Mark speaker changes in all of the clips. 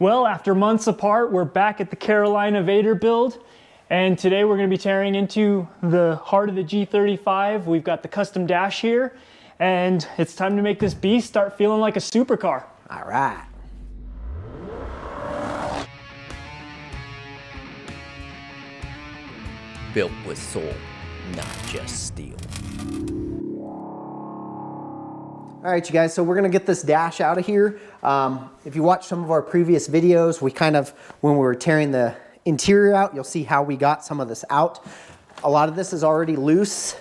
Speaker 1: Well, after months apart, we're back at the Carolina Vaydor build, and today we're going to be tearing into the heart of the G35. We've got the custom dash here, and it's time to make this beast start feeling like a supercar.
Speaker 2: All right.
Speaker 3: Built with soul, not just steel.
Speaker 2: All right, you guys, so we're gonna get this dash out of here. If you watch some of our previous videos, when we were tearing the interior out, you'll see how we got some of this out. A lot of this is already loose.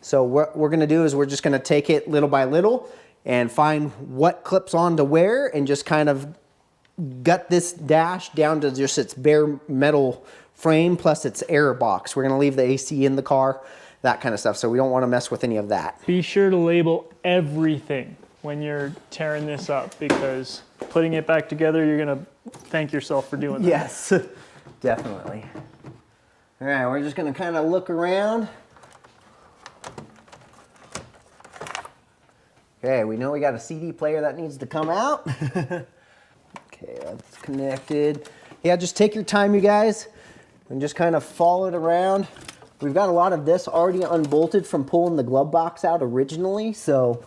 Speaker 2: So what we're gonna do is we're just gonna take it little by little and find what clips on to where and just kind of gut this dash down to just its bare metal frame plus its air box. We're gonna leave the AC in the car, that kind of stuff. So we don't wanna mess with any of that.
Speaker 1: Be sure to label everything when you're tearing this up, because putting it back together, you're gonna thank yourself for doing that.
Speaker 2: Yes, definitely. All right, we're just gonna kind of look around. Okay, we know we got a CD player that needs to come out. Okay, that's connected. Yeah, just take your time, you guys, and just kind of follow it around. We've got a lot of this already unbolted from pulling the glove box out originally, so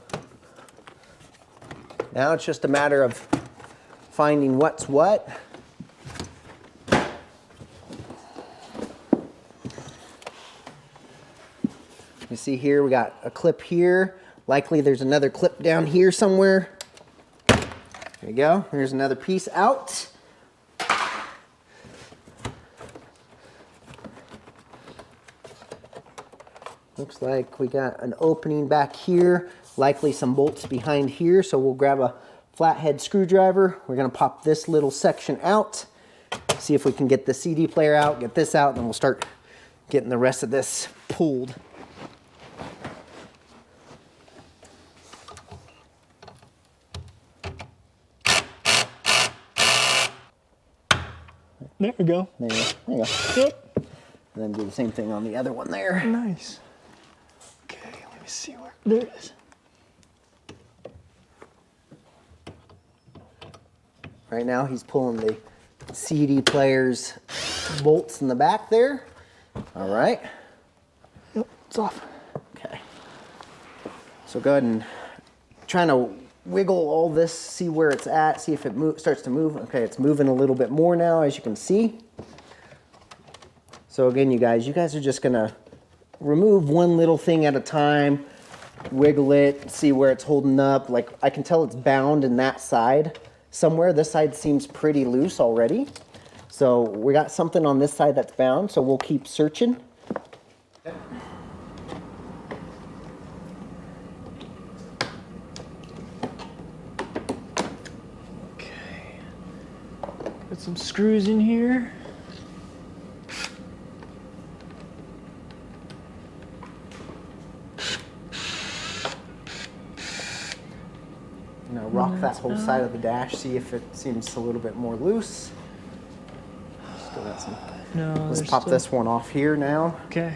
Speaker 2: now it's just a matter of finding what's what. You see here, we got a clip here. Likely there's another clip down here somewhere. There you go. Here's another piece out. Looks like we got an opening back here, likely some bolts behind here, so we'll grab a flathead screwdriver. We're gonna pop this little section out, see if we can get the CD player out, get this out, and then we'll start getting the rest of this pulled.
Speaker 1: There we go.
Speaker 2: There you go.
Speaker 1: Yep.
Speaker 2: And then do the same thing on the other one there.
Speaker 1: Nice. Okay, let me see where, there it is.
Speaker 2: Right now he's pulling the CD player's bolts in the back there. All right.
Speaker 1: Yep, it's off.
Speaker 2: Okay. So go ahead and trying to wiggle all this, see where it's at, see if it starts to move. Okay, it's moving a little bit more now, as you can see. So again, you guys are just gonna remove one little thing at a time, wiggle it, see where it's holding up. Like, I can tell it's bound in that side somewhere. This side seems pretty loose already. So we got something on this side that's bound, so we'll keep searching.
Speaker 1: Okay. Got some screws in here.
Speaker 2: Rock that whole side of the dash, see if it seems a little bit more loose. Still got some.
Speaker 1: No,
Speaker 2: let's pop this one off here now.
Speaker 1: Okay.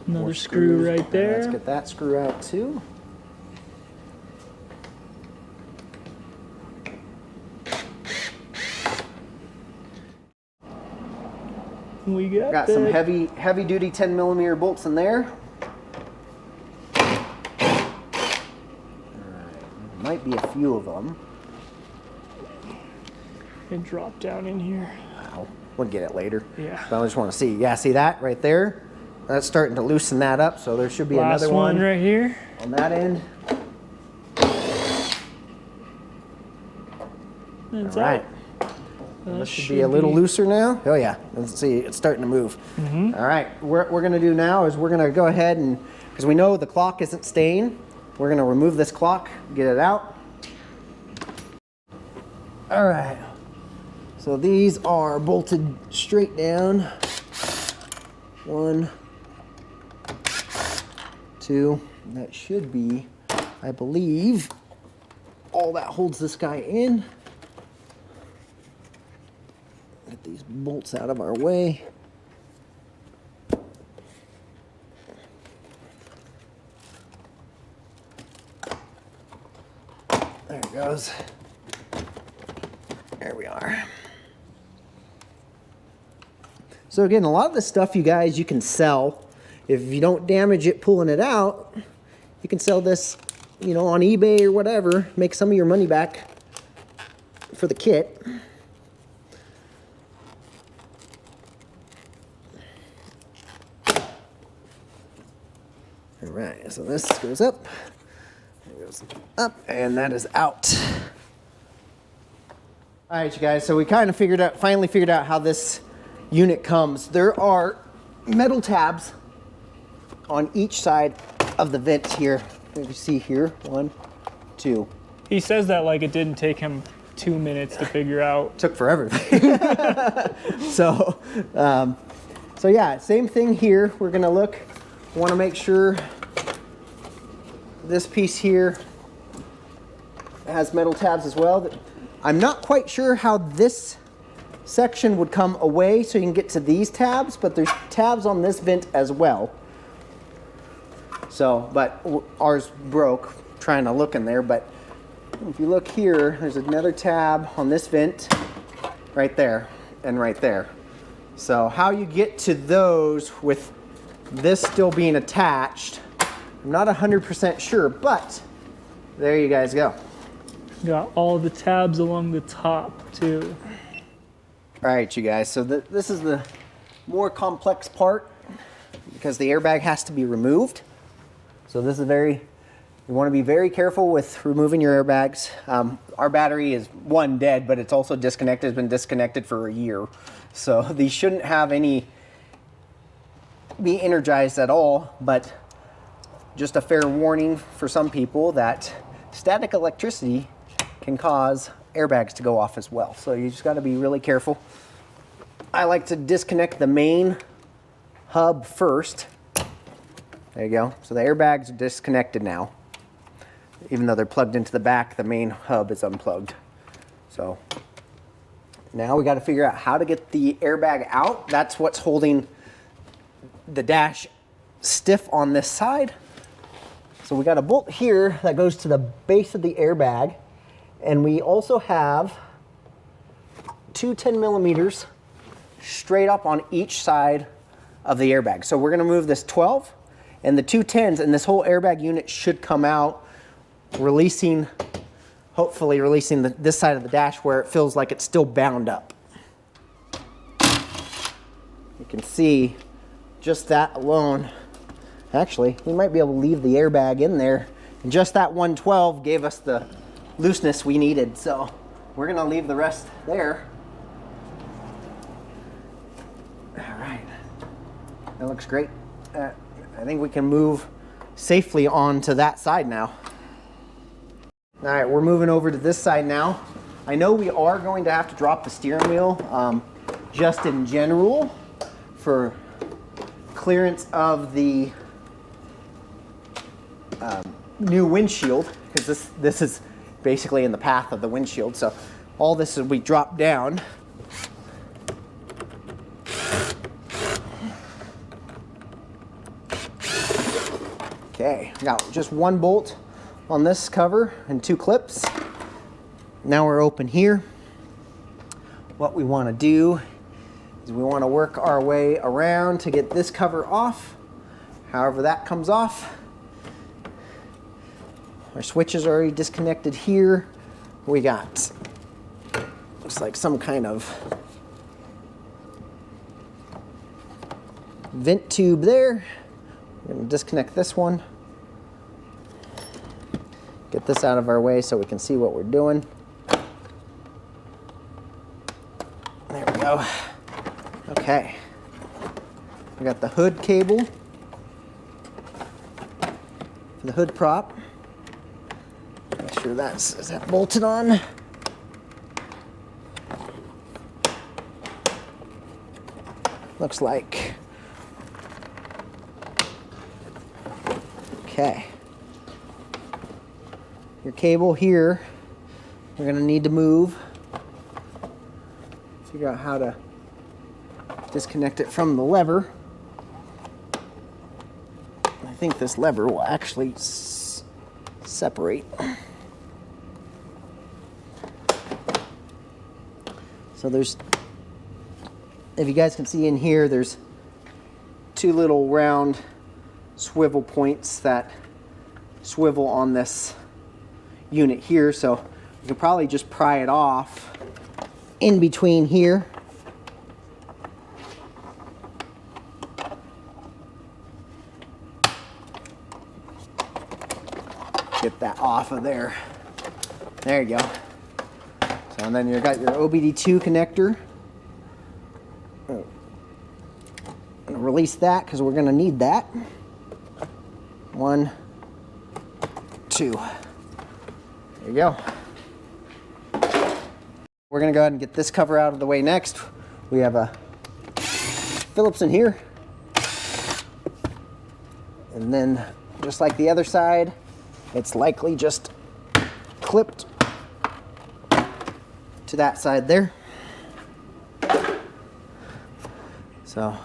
Speaker 1: Another screw right there.
Speaker 2: Let's get that screw out too.
Speaker 1: We got
Speaker 2: some heavy duty 10mm bolts in there. All right, might be a few of them.
Speaker 1: And drop down in here.
Speaker 2: Wow, we'll get it later.
Speaker 1: Yeah.
Speaker 2: But I just want to see. Yeah, see that right there? That's starting to loosen that up, so there should be
Speaker 1: Last
Speaker 2: another one
Speaker 1: right here
Speaker 2: on that end.
Speaker 1: All
Speaker 2: right. This should be a little looser now. Oh yeah, let's see, it's starting to move. All right, what we're gonna do now is we're gonna go ahead and, because we know the clock isn't staying, we're gonna remove this clock, get it out. All right, so these are bolted straight down. 1, 2, that should be, I believe, all that holds this guy in. Get these bolts out of our way. goes. There we are. So again, a lot of this stuff, you guys, you can sell. If you don't damage it pulling it out, you can sell this, you know, on eBay or whatever, make some of your money back for the kit. All right, so this goes up, it goes up, and that is out. All right, you guys, so we kind of finally figured out how this unit comes. There are metal tabs on each side of the vent here. If you see here, 1, 2.
Speaker 1: He says that like it didn't take him 2 minutes to figure out.
Speaker 2: Took forever. So yeah, same thing here. We're gonna look, want to make sure this piece here has metal tabs as well. I'm not quite sure how this section would come away so you can get to these tabs, but there's tabs on this vent as well. So, but ours broke trying to look in there, but if you look here, there's another tab on this vent right there and right there. So how you get to those with this still being attached, I'm not 100% sure, but there you guys go.
Speaker 1: Got all the tabs along the top too.
Speaker 2: All right, you guys, so this is the more complex part because the airbag has to be removed. So this is you want to be very careful with removing your airbags. Our battery is dead, but it's also disconnected. It's been disconnected for a year. So these shouldn't have be energized at all, but just a fair warning for some people that static electricity can cause airbags to go off as well. So you just got to be really careful. I like to disconnect the main hub first. There you go. So the airbags are disconnected now. Even though they're plugged into the back, the main hub is unplugged. So now we got to figure out how to get the airbag out. That's what's holding the dash stiff on this side. So we got a bolt here that goes to the base of the airbag. And we also have two 10 millimeters straight up on each side of the airbag. So we're gonna move this 12 and the two 10s, and this whole airbag unit should come out, hopefully releasing this side of the dash where it feels like it's still bound up. You can see just that alone. Actually, we might be able to leave the airbag in there, and just that 112 gave us the looseness we needed, so we're gonna leave the rest there. All right, that looks great. I think we can move safely onto that side now. All right, we're moving over to this side now. I know we are going to have to drop the steering wheel just in general for clearance of the new windshield, because this is basically in the path of the windshield. So all this is we drop down. Okay, got just one bolt on this cover and two clips. Now we're open here. What we want to do is we want to work our way around to get this cover off. However that comes off. Our switch is already disconnected here. We got, looks like some kind of vent tube there. We're going to disconnect this one. Get this out of our way so we can see what we're doing. There we go. Okay. We got the hood cable for the hood prop. Make sure is that bolted on. Looks like. Okay. Your cable here, we're going to need to move. Figure out how to disconnect it from the lever. I think this lever will actually separate. So there's, if you guys can see in here, there's two little round swivel points that swivel on this unit here. So you can probably just pry it off in between here. Get that off of there. There you go. So, and then you've got your OBD2 connector. I'm gonna release that because we're gonna need that. 1, 2. There you go. We're gonna go ahead and get this cover out of the way next. We have a Phillips in here. And then, just like the other side, it's likely just clipped to that side there. So,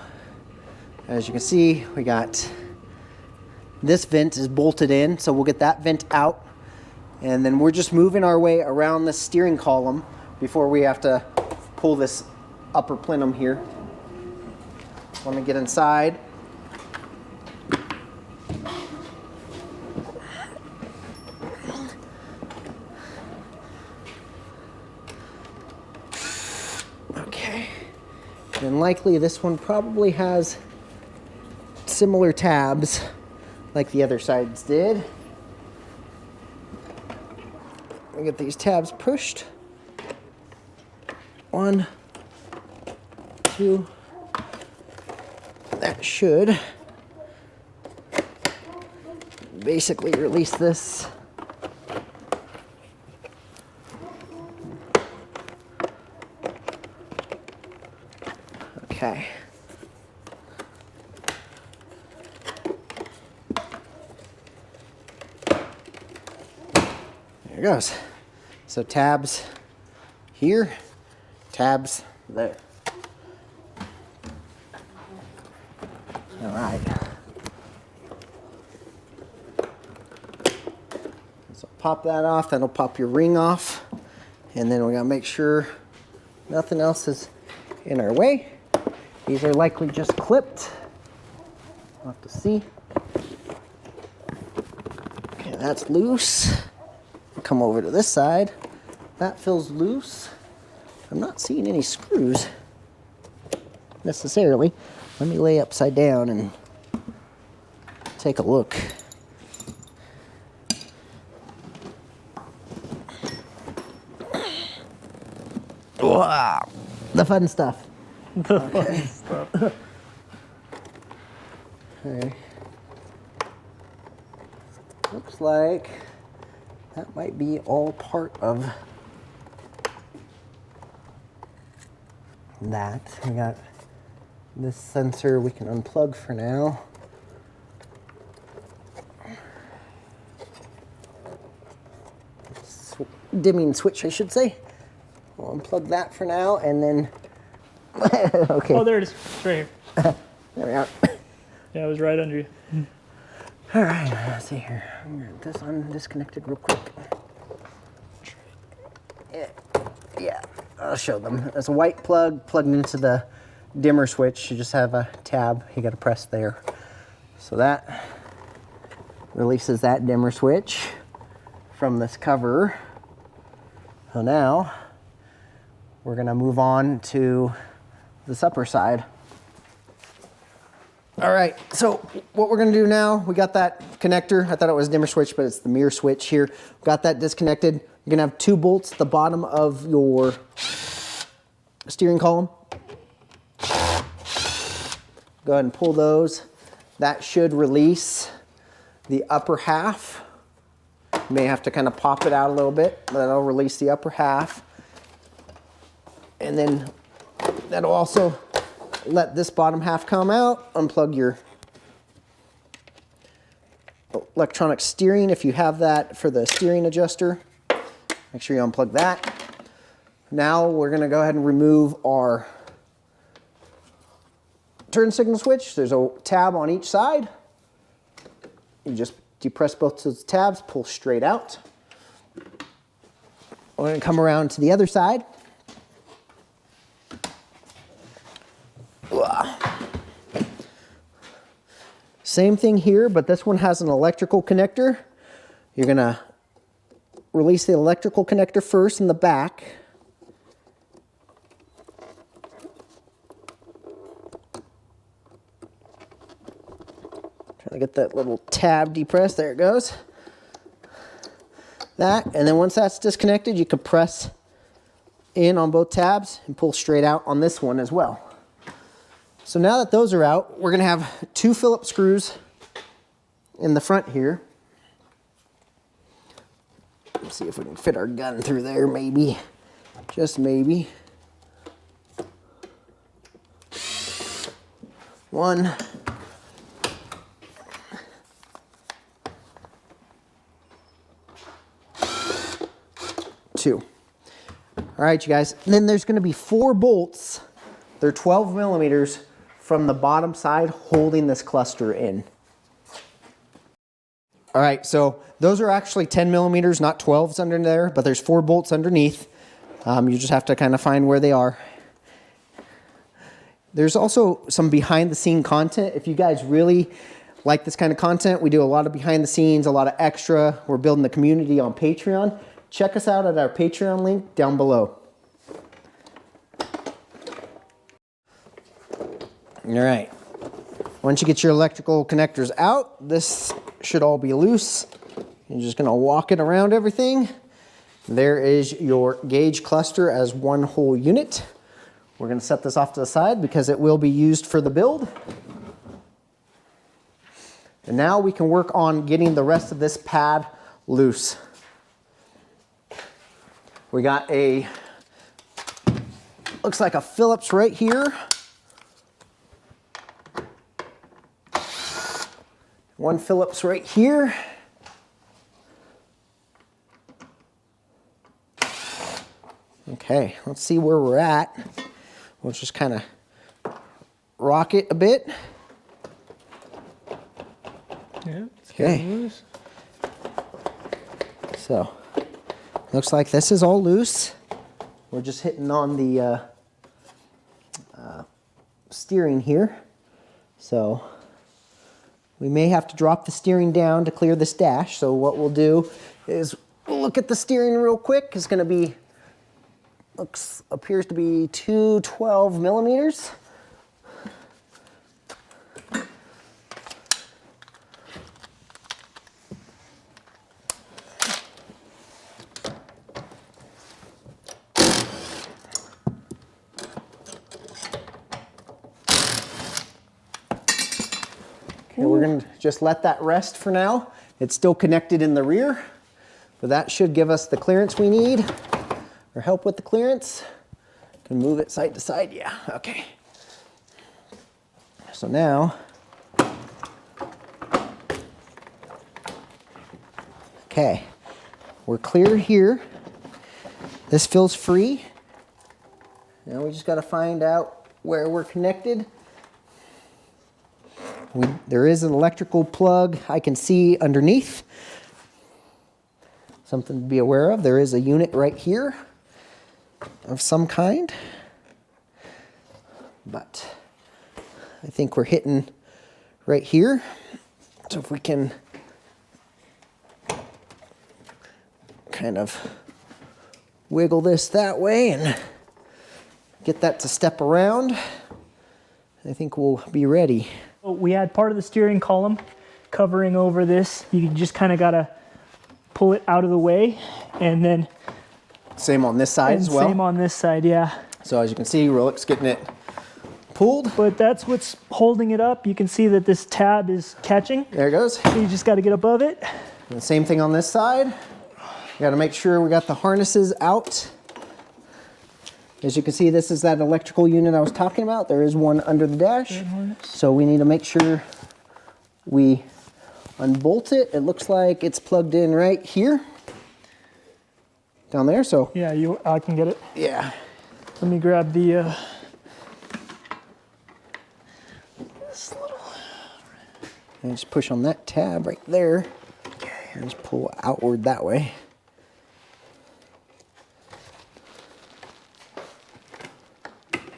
Speaker 2: as you can see, we got this vent is bolted in, so we'll get that vent out. And then we're just moving our way around the steering column before we have to pull this upper plenum here. Let me get inside. And likely this one probably has similar tabs like the other sides did. We get these tabs pushed. 1, 2. That should basically release this. Okay. There it goes. So tabs here, tabs there. All right. So pop that off. That'll pop your ring off. And then we gotta make sure nothing else is in our way. These are likely just clipped. We'll have to see. Okay, that's loose. Come over to this side. That feels loose. I'm not seeing any screws necessarily. Let me lay upside down and take a look. Wow, the fun stuff. Okay. Okay. Looks like that might be all part of that. We got this sensor we can unplug for now. Dimming switch, I should say. We'll unplug that for now, and then okay.
Speaker 1: Oh, there it is. It's right here.
Speaker 2: There we are.
Speaker 1: Yeah, it was right under you.
Speaker 2: All right, let's see here. I'm gonna get this disconnected real quick. Yeah, I'll show them. There's a white plug plugged into the dimmer switch. You just have a tab you got to press there. So that releases that dimmer switch from this cover. So now we're gonna move on to this upper side. All right, so what we're gonna do now, we got that connector. I thought it was a dimmer switch, but it's the mirror switch here. Got that disconnected. You're gonna have 2 bolts at the bottom of your steering column. Go ahead and pull those. That should release the upper half. You may have to kind of pop it out a little bit, but that'll release the upper half. And then that'll also let this bottom half come out. Unplug your electronic steering if you have that for the steering adjuster. Make sure you unplug that. Now we're gonna go ahead and remove our turn signal switch. There's a tab on each side. You just depress both those tabs, pull straight out. We're gonna come around to the other side. Same thing here, but this one has an electrical connector. You're gonna release the electrical connector first in the back. Trying to get that little tab depressed. There it goes. That, and then once that's disconnected, you can press in on both tabs and pull straight out on this one as well. So now that those are out, we're gonna have 2 Phillips screws in the front here. Let's see if we can fit our gun through there, maybe. Just maybe. 1. 2. All right, you guys. And then there's going to be 4 bolts. They're 12 millimeters from the bottom side holding this cluster in. All right, so those are actually 10 millimeters, not 12s under there, but there's 4 bolts underneath. You just have to kind of find where they are. There's also some behind the scene content. If you guys really like this kind of content, we do a lot of behind the scenes, a lot of extra. We're building the community on Patreon. Check us out at our Patreon link down below. All right. Once you get your electrical connectors out, this should all be loose. You're just gonna walk it around everything. There is your gauge cluster as one whole unit. We're gonna set this off to the side because it will be used for the build. And now we can work on getting the rest of this pad loose. We got looks like a Phillips right here. 1 Phillips right here. Okay, let's see where we're at. We'll just kind of rock it a bit.
Speaker 1: Yeah.
Speaker 2: Okay. So, looks like this is all loose. We're just hitting on the steering here. So, we may have to drop the steering down to clear this dash. So what we'll do is we'll look at the steering real quick. It's going to be, appears to be 212 millimeters. And we're going to just let that rest for now. It's still connected in the rear, but that should give us the clearance we need, or help with the clearance. Can move it side to side, yeah, okay. So now, okay, we're clear here. This feels free. Now we just got to find out where we're connected. There is an electrical plug I can see underneath. Something to be aware of. There is a unit right here of some kind. But I think we're hitting right here. So if we can kind of wiggle this that way and get that to step around, I think we'll be ready.
Speaker 1: We had part of the steering column covering over this. You just kind of got to pull it out of the way, and then
Speaker 2: same on this side as well.
Speaker 1: Same on this side, yeah.
Speaker 2: So as you can see, Rolex getting it pulled.
Speaker 1: But that's what's holding it up. You can see that this tab is catching.
Speaker 2: There it goes.
Speaker 1: So you just got to get above it.
Speaker 2: And the same thing on this side. You got to make sure we got the harnesses out. As you can see, this is that electrical unit I was talking about. There is one under the dash. So we need to make sure we unbolt it. It looks like it's plugged in right here. Down there, so.
Speaker 1: Yeah, I can get it.
Speaker 2: Yeah.
Speaker 1: Let me grab the, this little.
Speaker 2: And just push on that tab right there. And just pull outward that way.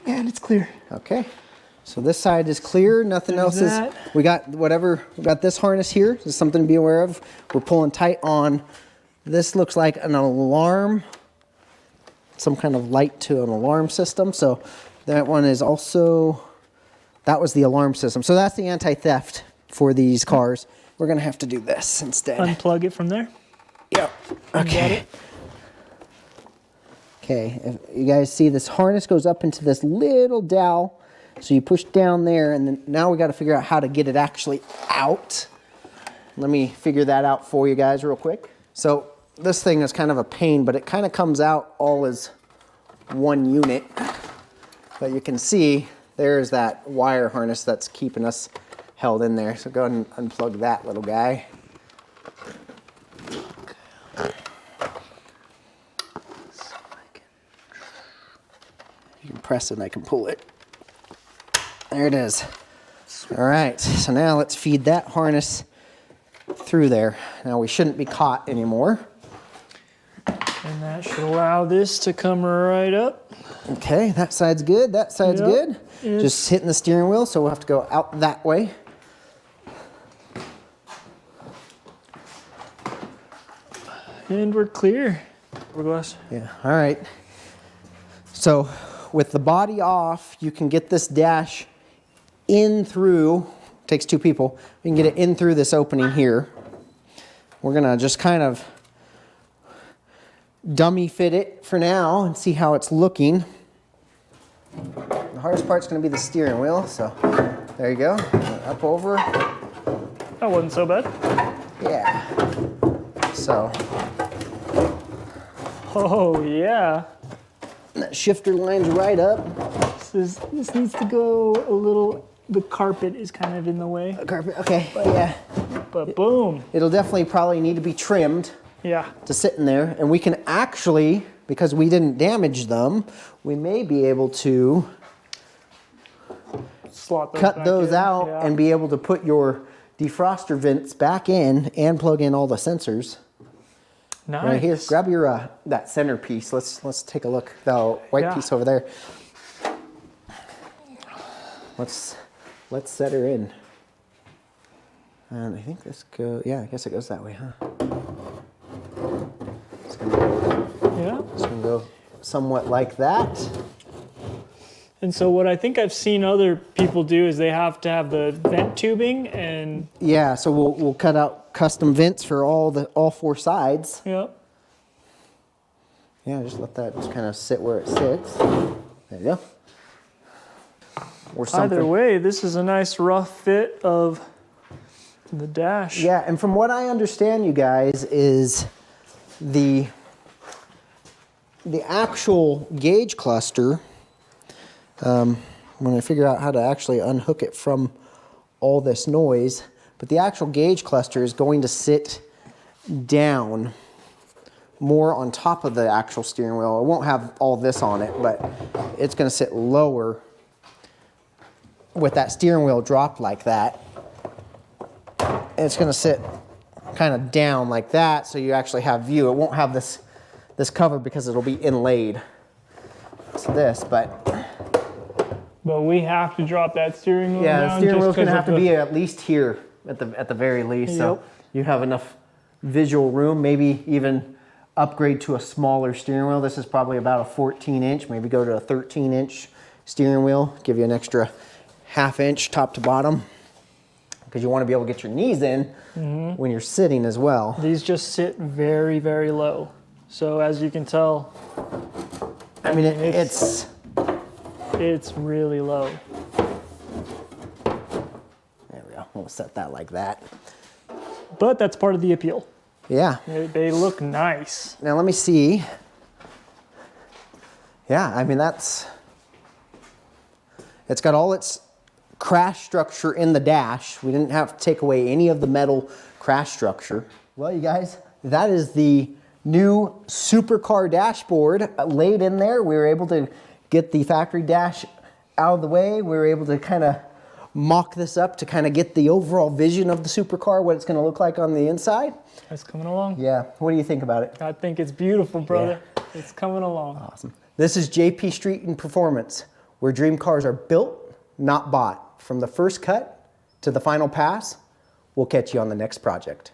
Speaker 1: And it's clear.
Speaker 2: Okay, So this side is clear, nothing else is, we got this harness here. This is something to be aware of. We're pulling tight on, this looks like an alarm, some kind of light to an alarm system. So that one is also, that was the alarm system. So that's the anti-theft for these cars. We're gonna have to do this instead.
Speaker 1: Unplug it from there.
Speaker 2: Yep, okay. Okay, if you guys see this harness goes up into this little dowel. So you push down there, and then now we got to figure out how to get it actually out. Let me figure that out for you guys real quick. So this thing is kind of a pain, but it kind of comes out all as one unit. But you can see there's that wire harness that's keeping us held in there. So go ahead and unplug that little guy. You can press it and I can pull it. There it is. All right, so now let's feed that harness through there. Now we shouldn't be caught anymore.
Speaker 1: And that should allow this to come right up.
Speaker 2: Okay, that side's good, that side's good. Just hitting the steering wheel, so we'll have to go out that way.
Speaker 1: And we're clear.
Speaker 2: Yeah, all right. So with the body off, you can get this dash in through, takes two people, we can get it in through this opening here. We're gonna just kind of dummy fit it for now and see how it's looking. The hardest part's gonna be the steering wheel, so there you go, up over.
Speaker 1: That wasn't so bad.
Speaker 2: Yeah, so.
Speaker 1: Oh yeah.
Speaker 2: That shifter lines right up.
Speaker 1: This needs to go a little, the carpet is kind of in the way.
Speaker 2: Carpet, okay, yeah.
Speaker 1: But boom.
Speaker 2: It'll definitely probably need to be trimmed.
Speaker 1: Yeah.
Speaker 2: To sit in there, and we can actually, because we didn't damage them, we may be able to cut those out and be able to put your defroster vents back in and plug in all the sensors.
Speaker 1: Nice.
Speaker 2: Right here, grab your that center piece. Let's take a look. The white piece over there. Let's set her in. And I think this goes. Yeah, I guess it goes that way, huh? It's gonna go somewhat like that.
Speaker 1: And so what I think I've seen other people do is they have to have the vent tubing and...
Speaker 2: Yeah, so we'll cut out custom vents for all four sides.
Speaker 1: Yep.
Speaker 2: Yeah, just let that just kind of sit where it sits. There you go. Or something.
Speaker 1: Either way, this is a nice rough fit of the dash.
Speaker 2: Yeah, and from what I understand, you guys, is the actual gauge cluster, when I figure out how to actually unhook it from all this noise, but the actual gauge cluster is going to sit down more on top of the actual steering wheel. It won't have all this on it, but it's going to sit lower with that steering wheel dropped like that. And it's going to sit kind of down like that, so you actually have view. It won't have this cover because it'll be inlaid to this, but
Speaker 1: we have to drop that steering wheel
Speaker 2: down. Yeah, the steering wheel's going to have to be at least here at the very least. Yep. So you have enough visual room, maybe even upgrade to a smaller steering wheel. This is probably about a 14-inch, maybe go to a 13-inch steering wheel, give you an extra half-inch top to bottom, because you want to be able to get your knees in when you're sitting as well.
Speaker 1: These just sit very, very low. So as you can tell,
Speaker 2: I mean, it's
Speaker 1: really low.
Speaker 2: There we go. We'll set that like that.
Speaker 1: But that's part of the appeal.
Speaker 2: Yeah.
Speaker 1: They look nice.
Speaker 2: Now let me see. Yeah, I mean, it's got all its crash structure in the dash. We didn't have to take away any of the metal crash structure. Well, you guys, that is the new Supercar dashboard laid in there. We were able to get the factory dash out of the way. We were able to kind of mock this up to kind of get the overall vision of the Supercar, what it's going to look like on the inside.
Speaker 1: It's coming along.
Speaker 2: Yeah. What do you think about it?
Speaker 1: I think it's beautiful, brother. Yeah. It's coming along.
Speaker 2: Awesome. This is JPstreetPerformance, where dream cars are built, not bought. From the first cut to the final pass, we'll catch you on the next project.